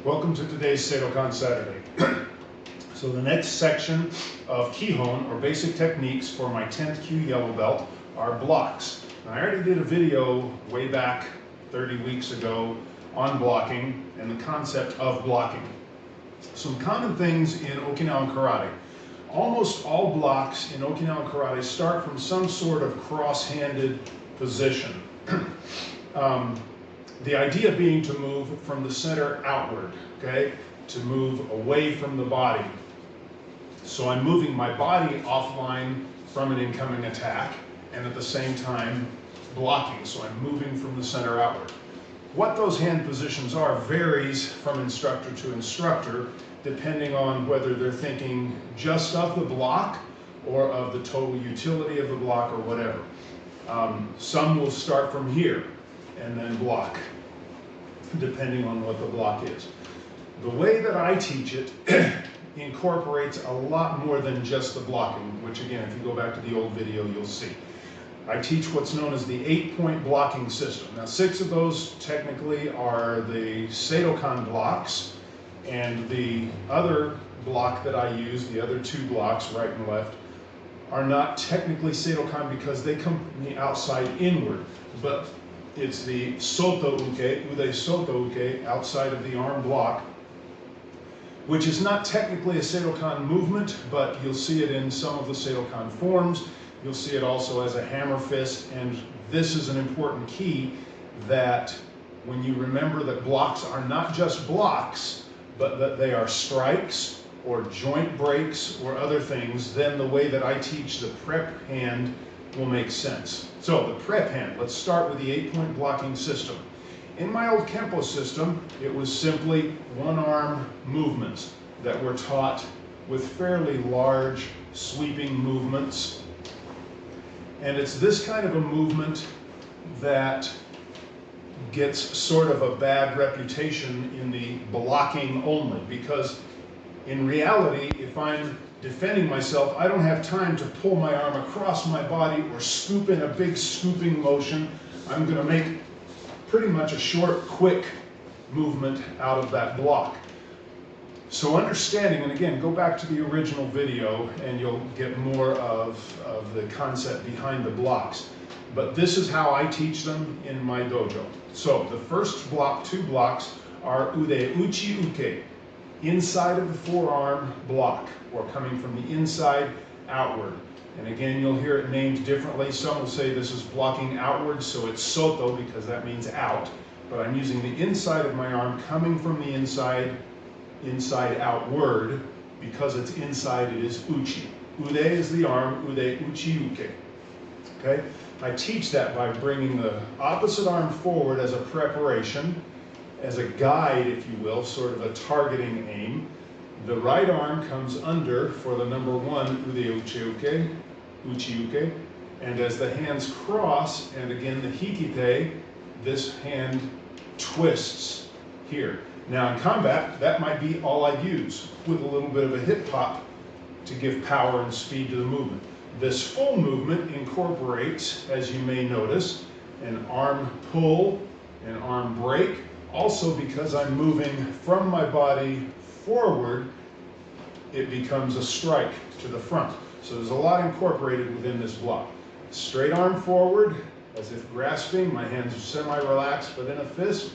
Welcome to today's Seidokan Saturday. So the next section of Kihon, or basic techniques for my 10th Kyu yellow belt, are blocks. Now, I already did a video way back 30 weeks ago on blocking and the concept of blocking. Some common things in Okinawan karate. Almost all blocks in Okinawan karate start from some sort of cross-handed position. The idea being to move from the center outward, okay? To move away from the body. So I'm moving my body offline from an incoming attack and at the same time blocking. So I'm moving from the center outward. What those hand positions are varies from instructor to instructor, depending on whether they're thinking just of the block or of the total utility of the block or whatever. Some will start from here and then block, depending on what the block is. The way that I teach it incorporates a lot more than just the blocking, which again, if you go back to the old video, you'll see. I teach what's known as the 8-point blocking system. Now, 6 of those technically are the Seidokan blocks, and the other block that I use, the other 2 blocks, right and left, are not technically Seidokan because they come from the outside inward, but it's the Soto Uke, Ude Soto Uke, outside of the arm block, which is not technically a Seidokan movement, but you'll see it in some of the Seidokan forms. You'll see it also as a hammer fist, and this is an important key that when you remember that blocks are not just blocks, but that they are strikes or joint breaks or other things, then the way that I teach the prep hand will make sense. So the prep hand, let's start with the 8-point blocking system. In my old Kempo system, it was simply one-arm movements that were taught with fairly large sweeping movements. And it's this kind of a movement that gets sort of a bad reputation in the blocking only, because in reality, if I'm defending myself, I don't have time to pull my arm across my body or scoop in a big scooping motion. I'm going to make pretty much a short, quick movement out of that block. So understanding, and again, go back to the original video and you'll get more of the concept behind the blocks. But this is how I teach them in my dojo. So the first block, 2 blocks, are Ude Uchi Uke, inside of the forearm block, or coming from the inside outward. And again, you'll hear it named differently. Some will say this is blocking outward, so it's Soto because that means out. But I'm using the inside of my arm coming from the inside outward. Because it's inside, it is Uchi. Ude is the arm, Ude Uchi Uke. Okay? I teach that by bringing the opposite arm forward as a preparation, as a guide, if you will, sort of a targeting aim. The right arm comes under for the number 1, Ude Uchi Uke, and as the hands cross, and again the Hikite, this hand twists here. Now in combat, that might be all I use, with a little bit of a hip hop to give power and speed to the movement. This full movement incorporates, as you may notice, an arm pull, an arm break. Also, because I'm moving from my body forward, it becomes a strike to the front. So there's a lot incorporated within this block. Straight arm forward, as if grasping, my hands are semi-relaxed, but in a fist,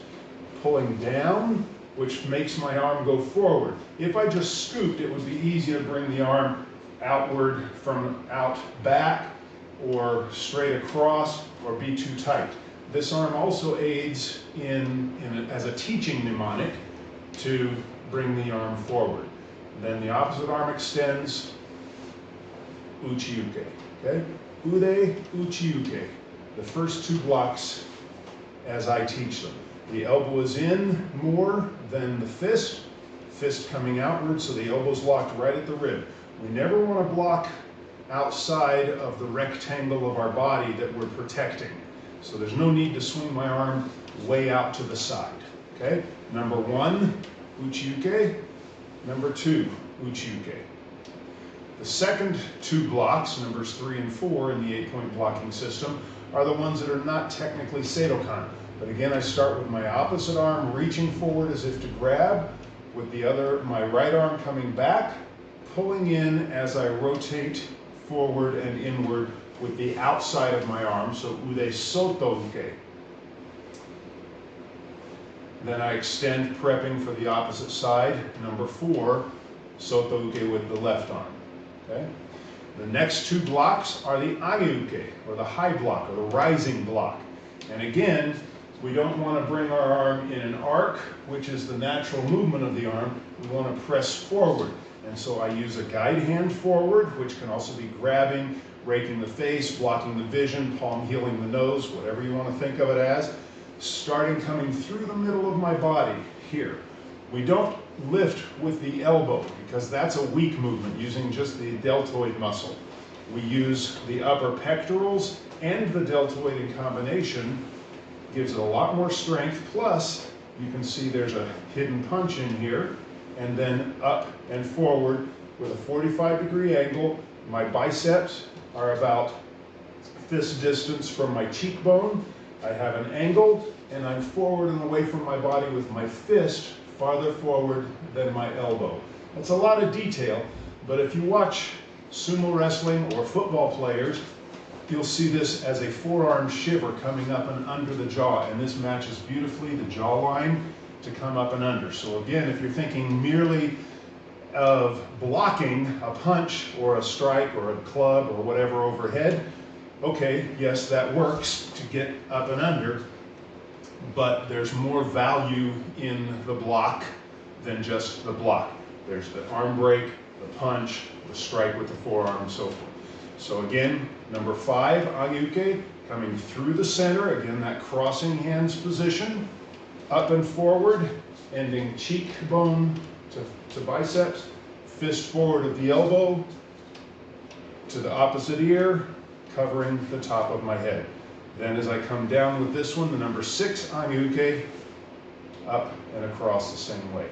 pulling down, which makes my arm go forward. If I just scooped, it would be easy to bring the arm outward from out back, or straight across, or be too tight. This arm also aids as a teaching mnemonic to bring the arm forward. Then the opposite arm extends, Uchi Uke. Okay? Ude Uchi Uke. The first 2 blocks as I teach them. The elbow is in more than the fist coming outward, so the elbow's locked right at the rib. We never want to block outside of the rectangle of our body that we're protecting. So there's no need to swing my arm way out to the side. Okay? Number 1, Uchi Uke. Number 2, Uchi Uke. The second 2 blocks, numbers 3 and 4 in the 8-point blocking system, are the ones that are not technically Seidokan. But again, I start with my opposite arm reaching forward as if to grab, with my right arm coming back, pulling in as I rotate forward and inward with the outside of my arm, so ude soto uke. Then I extend, prepping for the opposite side. Number 4, soto uke with the left arm. Okay? The next 2 blocks are the age uke, or the high block, or the rising block. And again, we don't want to bring our arm in an arc, which is the natural movement of the arm. We want to press forward. And so I use a guide hand forward, which can also be grabbing, raking the face, blocking the vision, palm healing the nose, whatever you want to think of it as. Starting coming through the middle of my body here. We don't lift with the elbow because that's a weak movement using just the deltoid muscle. We use the upper pectorals and the deltoid in combination. Gives it a lot more strength, plus you can see there's a hidden punch in here, and then up and forward with a 45-degree angle. My biceps are about fist distance from my cheekbone. I have an angle, and I'm forward and away from my body with my fist farther forward than my elbow. That's a lot of detail, but if you watch sumo wrestling or football players, you'll see this as a forearm shiver coming up and under the jaw, and this matches beautifully the jawline to come up and under. So again, if you're thinking merely of blocking a punch or a strike or a club or whatever overhead, okay, yes, that works to get up and under, but there's more value in the block than just the block. There's the arm break, the punch, the strike with the forearm, and so forth. So again, number 5, age uke, coming through the center, again that crossing hands position, up and forward, ending cheekbone to biceps, fist forward at the elbow, to the opposite ear, covering the top of my head. Then as I come down with this one, the number 6, age uke, up and across the same way.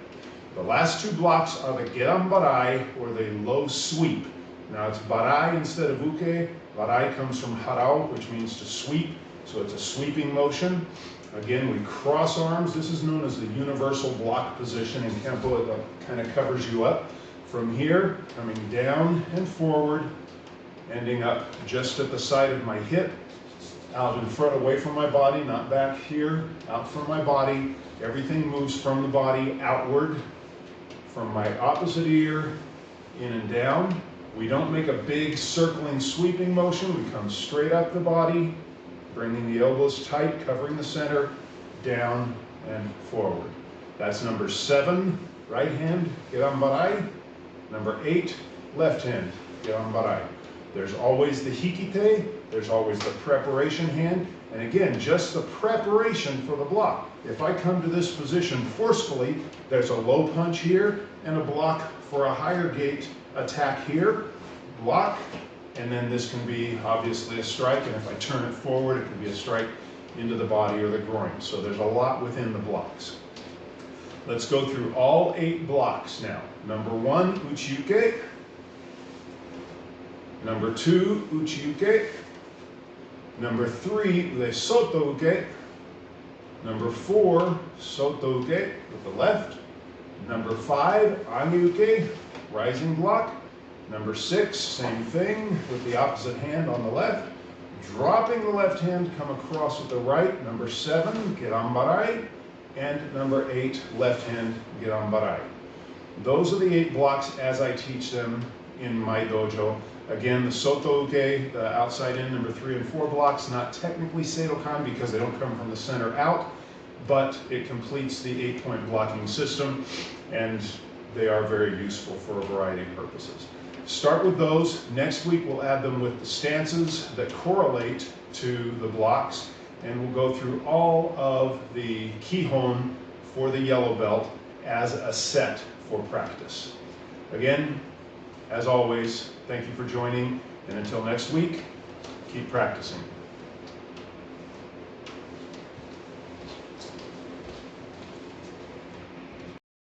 The last 2 blocks are the geran barai, or the low sweep. Now it's barai instead of uke. Barai comes from harau, which means to sweep, so it's a sweeping motion. Again, we cross arms. This is known as the universal block position in Kempo. It kind of covers you up. From here, coming down and forward, ending up just at the side of my hip, out in front, away from my body, not back here, out from my body. Everything moves from the body outward, from my opposite ear, in and down. We don't make a big circling sweeping motion. We come straight up the body, bringing the elbows tight, covering the center, down and forward. That's number 7, right hand, geran barai. Number 8, left hand, geran barai. There's always the hikite, there's always the preparation hand, and again, just the preparation for the block. If I come to this position forcefully, there's a low punch here and a block for a higher gate attack here, block, and then this can be obviously a strike, and if I turn it forward, it can be a strike into the body or the groin. So there's a lot within the blocks. Let's go through all 8 blocks now. Number 1, uchi uke. Number 2, uchi uke. Number 3, ude soto uke. Number 4, soto uke with the left. Number 5, age uke, rising block. Number 6, same thing with the opposite hand on the left. Dropping the left hand, come across with the right. Number 7, geran barai. And number 8, left hand, geran barai. Those are the 8 blocks as I teach them in my dojo. Again, the soto uke, the outside in, number 3 and 4 blocks, not technically Seidokan because they don't come from the center out, but it completes the 8-point blocking system, and they are very useful for a variety of purposes. Start with those. Next week we'll add them with the stances that correlate to the blocks, and we'll go through all of the kihon for the yellow belt as a set for practice. Again, as always, thank you for joining, and until next week, keep practicing.